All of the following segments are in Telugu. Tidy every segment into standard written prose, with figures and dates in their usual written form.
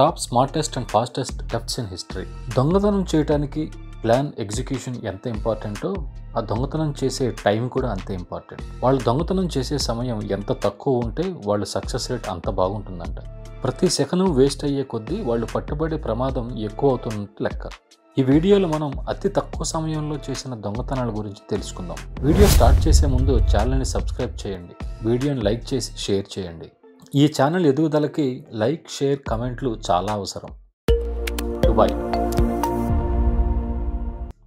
Top smartest and fastest thefts in history. దొంగతనం చేయడానికి ప్లాన్ ఎగ్జిక్యూషన్ ఎంత ఇంపార్టెంటో ఆ దొంగతనం చేసే టైం కూడా అంతే ఇంపార్టెంట్. వాళ్ళు దొంగతనం చేసే సమయం ఎంత తక్కువ ఉంటే వాళ్ళ సక్సెస్ రేట్ అంత బాగుంటుందంట. ప్రతి సెకను వేస్ట్ అయ్యే కొద్దీ వాళ్ళు పట్టుబడే ప్రమాదం ఎక్కువ అవుతున్నట్టు లెక్క. ఈ వీడియోలో మనం అతి తక్కువ సమయంలో చేసిన దొంగతనాల గురించి తెలుసుకుందాం. వీడియో స్టార్ట్ చేసే ముందు ఛానల్ని సబ్స్క్రైబ్ చేయండి, వీడియోని లైక్ చేసి షేర్ చేయండి. ఈ ఛానల్ ఎదుగుదలకి లైక్, షేర్, కమెంట్లు చాలా అవసరం. దుబాయ్.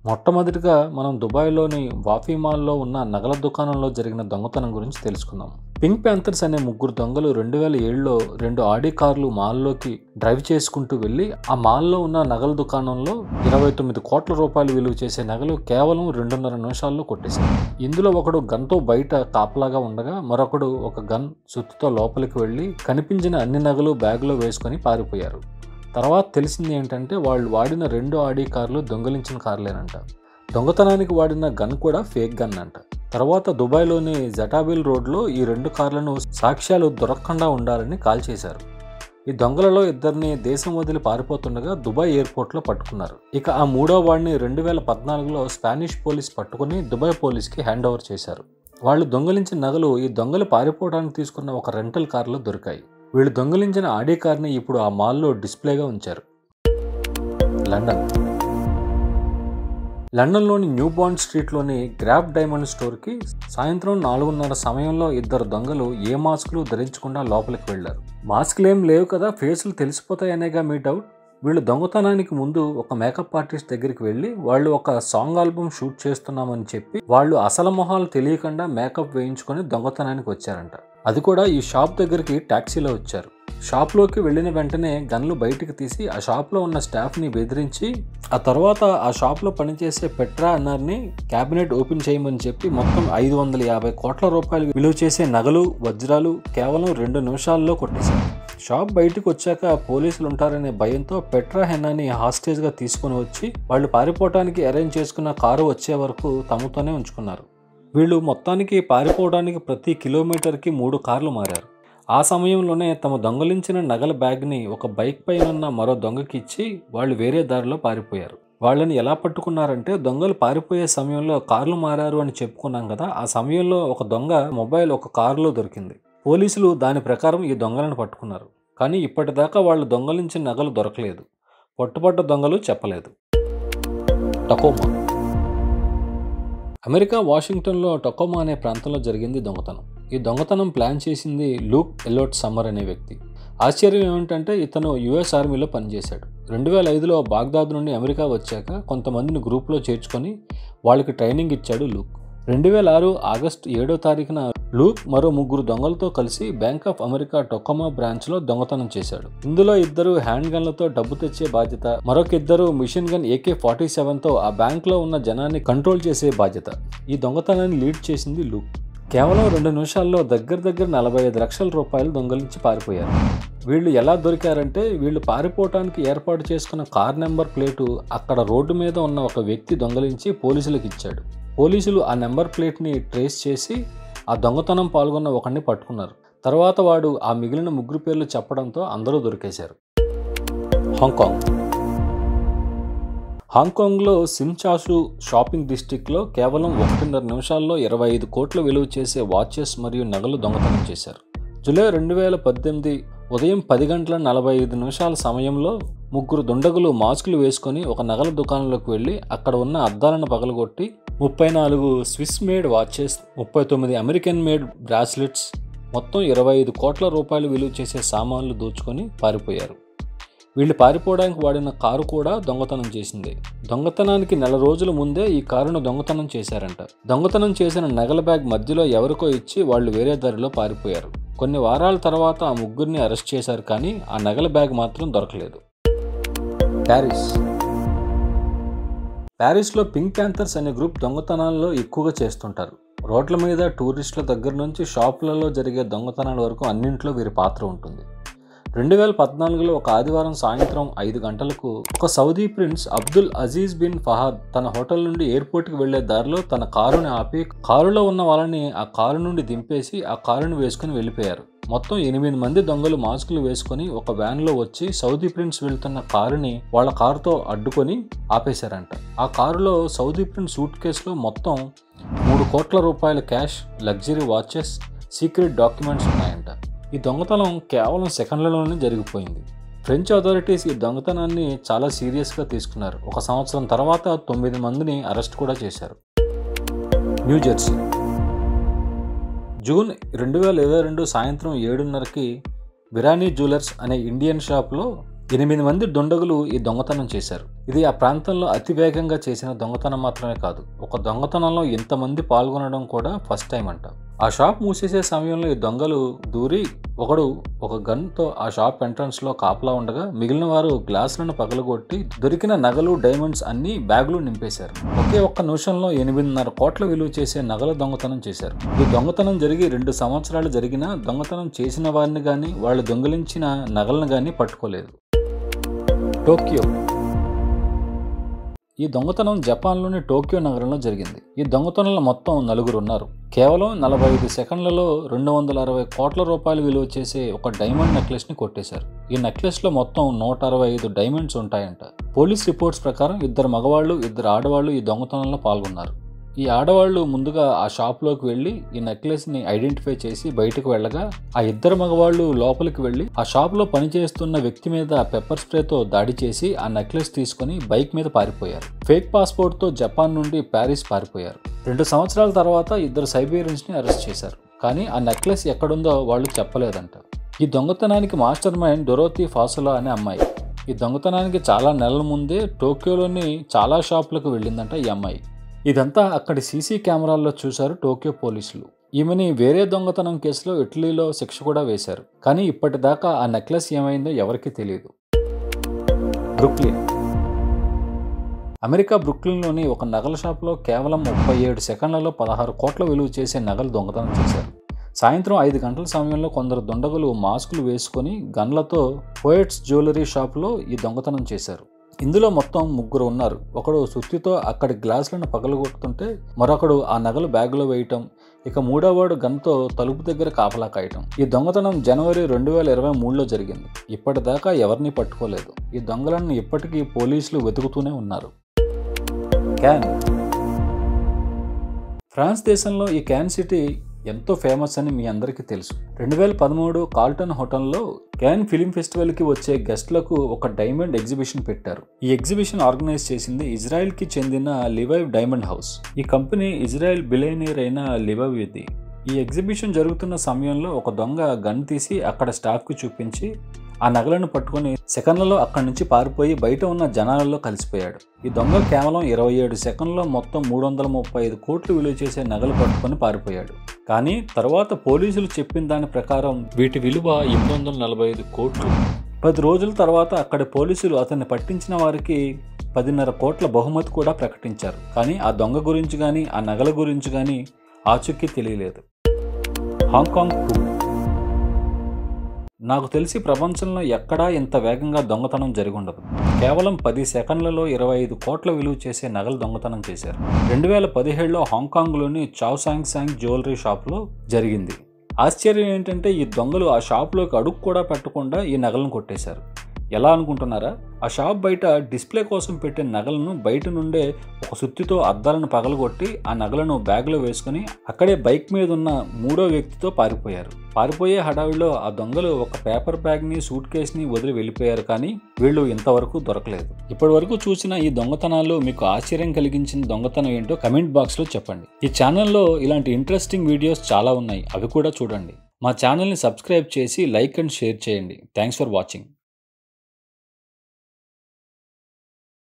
మొట్టమొదటిగా మనం దుబాయ్లోని వాఫీ మాల్లో ఉన్న నగల దుకాణంలో జరిగిన దొంగతనం గురించి తెలుసుకుందాం. పింక్ ప్యాంథర్స్ అనే ముగ్గురు దొంగలు 2007లో 2 ఆడి కార్లు మాల్లోకి డ్రైవ్ చేసుకుంటూ వెళ్ళి ఆ మాల్లో ఉన్న నగల దుకాణంలో 29 కోట్ల రూపాయలు విలువ చేసే నగలు కేవలం 2.5 నిమిషాల్లో కొట్టేశారు. ఇందులో ఒకడు గన్తో బయట కాపలాగా ఉండగా మరొకడు ఒక గన్ సుత్తుతో లోపలికి వెళ్ళి కనిపించిన అన్ని నగలు బ్యాగులో వేసుకొని పారిపోయారు. తర్వాత తెలిసింది ఏంటంటే వాళ్ళు వాడిన 2 ఆడి కార్లు దొంగిలించిన కార్లేనంట. దొంగతనానికి వాడిన గన్ కూడా ఫేక్ గన్ అంట. తర్వాత దుబాయ్లోని జటాబిల్ రోడ్లో ఈ 2 కార్లను సాక్ష్యాలు దొరకకుండా ఉండాలని కాల్ చేశారు. ఈ దొంగలలో ఇద్దరిని దేశం వదిలి పారిపోతుండగా దుబాయ్ ఎయిర్పోర్ట్లో పట్టుకున్నారు. ఇక ఆ మూడో వాడిని 2014లో స్పానిష్ పోలీస్ పట్టుకుని దుబాయ్ పోలీస్కి హ్యాండ్ ఓవర్ చేశారు. వాళ్ళు దొంగిలించిన నగలు ఈ దొంగలు పారిపోవడానికి తీసుకున్న ఒక రెంటల్ కార్లో దొరికాయి. వీళ్ళు దొంగిలించిన ఆడి కార్ని ఇప్పుడు ఆ మాల్లో డిస్ప్లేగా ఉంచారు. లండన్లోని న్యూ బాండ్ స్ట్రీట్లోని గ్రాప్ డైమండ్ స్టోర్కి సాయంత్రం 4:30 సమయంలో ఇద్దరు దొంగలు ఏ మాస్కులు ధరించకుండా లోపలికి వెళ్లారు. మాస్కులు ఏం లేవు కదా, ఫేసులు తెలిసిపోతాయనేగా మీ డౌట్. వీళ్ళు దొంగతనానికి ముందు ఒక మేకప్ ఆర్టిస్ట్ దగ్గరికి వెళ్ళి వాళ్ళు ఒక సాంగ్ ఆల్బమ్ షూట్ చేస్తున్నామని చెప్పి వాళ్ళు అసలు మొహాలు తెలియకుండా మేకప్ వేయించుకొని దొంగతనానికి వచ్చారంట. అది కూడా ఈ షాప్ దగ్గరికి టాక్సీలో వచ్చారు. షాప్లోకి వెళ్ళిన వెంటనే గన్లు బయటికి తీసి ఆ షాప్లో ఉన్న స్టాఫ్ని బెదిరించి ఆ తర్వాత ఆ షాప్లో పనిచేసే పెట్రా అన్నార్ని క్యాబినెట్ ఓపెన్ చేయమని చెప్పి మొత్తం 550 కోట్ల రూపాయలు విలువ చేసే నగలు, వజ్రాలు కేవలం 2 నిమిషాల్లో కొట్టేశారు. షాప్ బయటకు వచ్చాక పోలీసులు ఉంటారనే భయంతో పెట్రా హెన్నాని హాస్టేజ్గా తీసుకుని వచ్చి వాళ్ళు పారిపోవడానికి అరేంజ్ చేసుకున్న కారు వచ్చే వరకు తమతోనే ఉంచుకున్నారు. వీళ్ళు మొత్తానికి పారిపోవడానికి ప్రతి కిలోమీటర్కి 3 కార్లు మారారు. ఆ సమయంలోనే తమ దొంగలించిన నగల బ్యాగ్ని ఒక బైక్ పైన ఉన్న మరో దొంగకి ఇచ్చి వాళ్ళు వేరే దారిలో పారిపోయారు. వాళ్ళని ఎలా పట్టుకున్నారంటే దొంగలు పారిపోయే సమయంలో కార్లు మారారు అని చెప్పుకున్నాం కదా, ఆ సమయంలో ఒక దొంగ మొబైల్ ఒక కారులో దొరికింది. పోలీసులు దాని ప్రకారం ఈ దొంగలను పట్టుకున్నారు. కానీ ఇప్పటిదాకా వాళ్ళు దొంగలించిన నగలు దొరకలేదు. పట్టుబడ్డ దొంగలు చెప్పలేదు. టకోమా. అమెరికా వాషింగ్టన్లో టకోమా అనే ప్రాంతంలో జరిగింది దొంగతనం. ఈ దొంగతనం ప్లాన్ చేసింది లూక్ ఎల్లోట్ సమ్మర్ అనే వ్యక్తి. ఆశ్చర్యం ఏమిటంటే ఇతను US ఆర్మీలో పనిచేశాడు. 2005లో బాగ్దాద్ నుండి అమెరికా వచ్చాక కొంతమందిని గ్రూప్లో చేర్చుకొని వాళ్ళకి ట్రైనింగ్ ఇచ్చాడు లూక్. 2006 ఆగస్టు 7వ తారీఖున లూక్ మరో 3 దొంగలతో కలిసి బ్యాంక్ ఆఫ్ అమెరికా టొకోమా బ్రాంచ్లో దొంగతనం చేశాడు. ఇందులో 2 హ్యాండ్ గన్లతో డబ్బు తెచ్చే బాధ్యత, మరొక 2 మిషన్ గన్ AK-47తో ఆ బ్యాంక్లో ఉన్న జనాన్ని కంట్రోల్ చేసే బాధ్యత. ఈ దొంగతనాన్ని లీడ్ చేసింది లూక్. కేవలం 2 నిమిషాల్లో దగ్గర 45 లక్షల రూపాయలు దొంగలించి పారిపోయారు. వీళ్ళు ఎలా దొరికారంటే వీళ్ళు పారిపోవటానికి ఏర్పాటు చేసుకున్న కార్ నెంబర్ ప్లేటు అక్కడ రోడ్డు మీద ఉన్న ఒక వ్యక్తి దొంగలించి పోలీసులకు ఇచ్చాడు. పోలీసులు ఆ నెంబర్ ప్లేట్ని ట్రేస్ చేసి ఆ దొంగతనం పాల్గొన్న ఒకరిని పట్టుకున్నారు. తర్వాత వాడు ఆ మిగిలిన 3 పేర్లు చెప్పడంతో అందరూ దొరికేశారు. హాంకాంగ్లో సిమ్చాసు షాపింగ్ డిస్ట్రిక్ట్లో కేవలం 1.5 నిమిషాల్లో 25 కోట్ల విలువ చేసే వాచెస్ మరియు నగలు దొంగతనం చేశారు. జూలై 2018 ఉదయం 10:45 సమయంలో 3 దుండగులు మాస్కులు వేసుకొని ఒక నగల దుకాణంలోకి వెళ్ళి అక్కడ ఉన్న అద్దాలను పగలగొట్టి 34 Swiss made watches, 39 American made bracelets, మొత్తం 25 కోట్ల రూపాయలు విలువ చేసే సామాన్లు దోచుకొని పారిపోయారు. వీళ్ళు పారిపోవడానికి వాడిన కారు కూడా దొంగతనం చేసింది. దొంగతనానికి 1 రోజుల ముందే ఈ కారును దొంగతనం చేశారంట. దొంగతనం చేసిన నగల బ్యాగ్ మధ్యలో ఎవరికో ఇచ్చి వాళ్ళు వేరే దారిలో పారిపోయారు. కొన్ని వారాల తర్వాత ఆ 3 అరెస్ట్ చేశారు, కానీ ఆ నగల బ్యాగ్ మాత్రం దొరకలేదు. ప్యారిస్లో పింక్ ప్యాంథర్స్ అనే గ్రూప్ దొంగతనాల్లో ఎక్కువగా చేస్తుంటారు. రోడ్ల మీద, టూరిస్టుల దగ్గర నుంచి షాపులలో జరిగే దొంగతనాల వరకు అన్నింట్లో వీరి పాత్ర ఉంటుంది. 2014లో ఒక ఆదివారం సాయంత్రం 5 గంటలకు ఒక Saudi prince Abdul Aziz bin Fahad తన హోటల్ నుండి ఎయిర్పోర్ట్కి వెళ్లే దారిలో తన కారుని ఆపి కారులో ఉన్న వాళ్ళని ఆ కారు నుండి దింపేసి ఆ కారుని వేసుకుని వెళ్ళిపోయారు. మొత్తం 8 మంది దొంగలు మాస్కులు వేసుకొని ఒక వ్యాన్లో వచ్చి సౌదీ ప్రిన్స్ వెళ్తున్న కారుని వాళ్ళ కారుతో అడ్డుకొని ఆపేశారంట. ఆ కారులో సౌదీ ప్రిన్స్ సూట్ కేసులో మొత్తం 3 కోట్ల రూపాయల cash, luxury watches, secret documents ఉన్నాయంట. ఈ దొంగతనం కేవలం సెకండ్లలోనే జరిగిపోయింది. ఫ్రెంచ్ అథారిటీస్ ఈ దొంగతనాన్ని చాలా సీరియస్గా తీసుకున్నారు. 1 సంవత్సరం తర్వాత 9 మందిని అరెస్ట్ కూడా చేశారు. న్యూజెర్సీ జూన్ 2022 సాయంత్రం 7:30కి విరానీ జ్యువెలర్స్ అనే ఇండియన్ షాప్లో 8 మంది దుండగులు ఈ దొంగతనం చేశారు. ఇది ఆ ప్రాంతంలో అతి వేగంగా చేసిన దొంగతనం మాత్రమే కాదు, ఒక దొంగతనంలో ఇంతమంది పాల్గొనడం కూడా ఫస్ట్ టైం అంట. ఆ షాప్ మూసేసే సమయంలో ఈ దొంగలు దూరి ఒకడు ఒక గన్తో ఆ షాప్ ఎంట్రన్స్లో కాపలా ఉండగా మిగిలిన వారు గ్లాసులను పగలగొట్టి దొరికిన నగలు, డైమండ్స్ అన్ని బ్యాగులు నింపేశారు. ఒకే ఒక్క నిమిషంలో 8.5 కోట్ల విలువ చేసే నగల దొంగతనం చేశారు. ఈ దొంగతనం జరిగి 2 సంవత్సరాలు జరిగినా దొంగతనం చేసిన వారిని కానీ వాళ్ళు దొంగిలించిన నగలను కానీ పట్టుకోలేదు. టోక్యో ఈ దొంగతనం జపాన్లోని టోక్యో నగరంలో జరిగింది. ఈ దొంగతనంలో మొత్తం 4 ఉన్నారు. కేవలం 45 సెకండ్లలో 260 కోట్ల రూపాయలు విలువ చేసే ఒక డైమండ్ నెక్లెస్ని కొట్టేశారు. ఈ నెక్లెస్లో మొత్తం 165 డైమండ్స్ ఉంటాయంట. పోలీస్ రిపోర్ట్స్ ప్రకారం 2 మగవాళ్ళు, 2 ఆడవాళ్లు ఈ దొంగతనంలో పాల్గొన్నారు. ఈ ఆడవాళ్లు ముందుగా ఆ షాప్లోకి వెళ్ళి ఈ నెక్లెస్ని ఐడెంటిఫై చేసి బయటకు వెళ్ళగా ఆ 2 మగవాళ్ళు లోపలికి వెళ్ళి ఆ షాప్లో పనిచేస్తున్న వ్యక్తి మీద పెప్పర్ స్ప్రేతో దాడి చేసి ఆ నెక్లెస్ తీసుకుని బైక్ మీద పారిపోయారు. ఫేక్ పాస్పోర్ట్తో జపాన్ నుండి ప్యారిస్ పారిపోయారు. 2 సంవత్సరాల తర్వాత 2 సైబీరియన్స్ని అరెస్ట్ చేశారు. కానీ ఆ నెక్లెస్ ఎక్కడుందో వాళ్ళు చెప్పలేదంట. ఈ దొంగతనానికి మాస్టర్ మైండ్ డొరోథీ ఫాసులా అనే అమ్మాయి. ఈ దొంగతనానికి చాలా నెలల ముందే టోక్యోలోని చాలా షాపులకు వెళ్ళిందంట ఈ అమ్మాయి. ఇదంతా అక్కడి సీసీ కెమెరాల్లో చూశారు టోక్యో పోలీసులు. ఈమెని వేరే దొంగతనం కేసులో ఇటలీలో శిక్ష కూడా వేశారు. కానీ ఇప్పటిదాకా ఆ నెక్లెస్ ఏమైందో ఎవరికీ తెలియదు. బ్రుక్లిన్ అమెరికా బ్రుక్లిన్లోని ఒక నగల షాప్లో కేవలం 37 సెకండ్లలో 16 కోట్ల విలువ చేసే నగలు దొంగతనం చేశారు. సాయంత్రం 5 గంటల సమయంలో కొందరు దుండగులు మాస్కులు వేసుకొని గన్లతో పోయెట్స్ జ్యువెలరీ షాప్లో ఈ దొంగతనం చేశారు. ఇందులో మొత్తం 3 ఉన్నారు. ఒకడు సుత్తితో అక్కడి గ్లాసులను పగలగొడుతుంటే మరొకడు ఆ నగలు బ్యాగులో వేయటం, ఇక 3వవాడు గన్తో తలుపు దగ్గర కాపలా కాయటం. ఈ దొంగతనం జనవరి 2023లో జరిగింది. ఇప్పటిదాకా ఎవరిని పట్టుకోలేదు. ఈ దొంగలను ఇప్పటికీ పోలీసులు వెతుకుతూనే ఉన్నారు. క్యాన్ ఫ్రాన్స్ దేశంలో ఈ క్యాన్ సిటీ ఎంతో ఫేమస్ అని మీ అందరికీ తెలుసు. 2013 కాల్టన్ హోటల్లో క్యాన్ ఫిలిం ఫెస్టివల్కి వచ్చే గెస్ట్లకు ఒక డైమండ్ ఎగ్జిబిషన్ పెట్టారు. ఈ ఎగ్జిబిషన్ ఆర్గనైజ్ చేసింది ఇజ్రాయెల్కి చెందిన లివైవ్ డైమండ్ హౌస్. ఈ కంపెనీ ఇజ్రాయెల్ బిలియనీర్ అయిన లివైవ్ ఇది. ఈ ఎగ్జిబిషన్ జరుగుతున్న సమయంలో ఒక దొంగ గన్ తీసి అక్కడ స్టాఫ్కి చూపించి ఆ నగలను పట్టుకుని సెకండ్లలో అక్కడి నుంచి పారిపోయి బయట ఉన్న జనాలలో కలిసిపోయాడు. ఈ దొంగ కేవలం 27 సెకండ్లలో మొత్తం 335 కోట్లు విలువ చేసే నగలు పట్టుకొని పారిపోయాడు. కానీ తర్వాత పోలీసులు చెప్పిన దాని ప్రకారం వీటి విలువ 845 కోట్లు. 10 రోజుల తర్వాత అక్కడి పోలీసులు అతన్ని పట్టించిన వారికి 10.5 కోట్ల బహుమతి కూడా ప్రకటించారు. కానీ ఆ దొంగ గురించి కానీ ఆ నగల గురించి కానీ ఆచూకీ తెలియలేదు. హాంకాంగ్ నాకు తెలిసి ప్రపంచంలో ఎక్కడా ఇంత వేగంగా దొంగతనం జరిగుండదు. కేవలం 10 సెకండ్లలో 25 కోట్ల విలువ చేసే నగలు దొంగతనం చేశారు. 2017లో హాంకాంగ్లోని చావ్ సాంగ్ సాంగ్ జ్యువెలరీ షాప్లో జరిగింది. ఆశ్చర్యం ఏంటంటే ఈ దొంగలు ఆ షాప్లోకి అడుగు కూడా పెట్టకుండా ఈ నగలను కొట్టేశారు. ఎలా అనుకుంటున్నారా? ఆ షాప్ బయట డిస్ప్లే కోసం పెట్టిన నగలను బయట నుండే ఒక సుత్తితో అద్దాలను పగలగొట్టి ఆ నగలను బ్యాగ్లో వేసుకుని అక్కడే బైక్ మీద ఉన్న 3వ వ్యక్తితో పారిపోయారు. పారిపోయే హడావిడిలో ఆ దొంగలు ఒక పేపర్ బ్యాగ్ని, సూట్ కేసుని వదిలి వెళ్ళిపోయారు. కానీ వీళ్ళు ఇంతవరకు దొరకలేదు. ఇప్పటి వరకు చూసిన ఈ దొంగతనాల్లో మీకు ఆశ్చర్యం కలిగించిన దొంగతనం ఏంటో కమెంట్ బాక్స్లో చెప్పండి. ఈ ఛానల్లో ఇలాంటి ఇంట్రెస్టింగ్ వీడియోస్ చాలా ఉన్నాయి, అవి కూడా చూడండి. మా ఛానల్ని సబ్స్క్రైబ్ చేసి లైక్ అండ్ షేర్ చేయండి. Thanks for watching.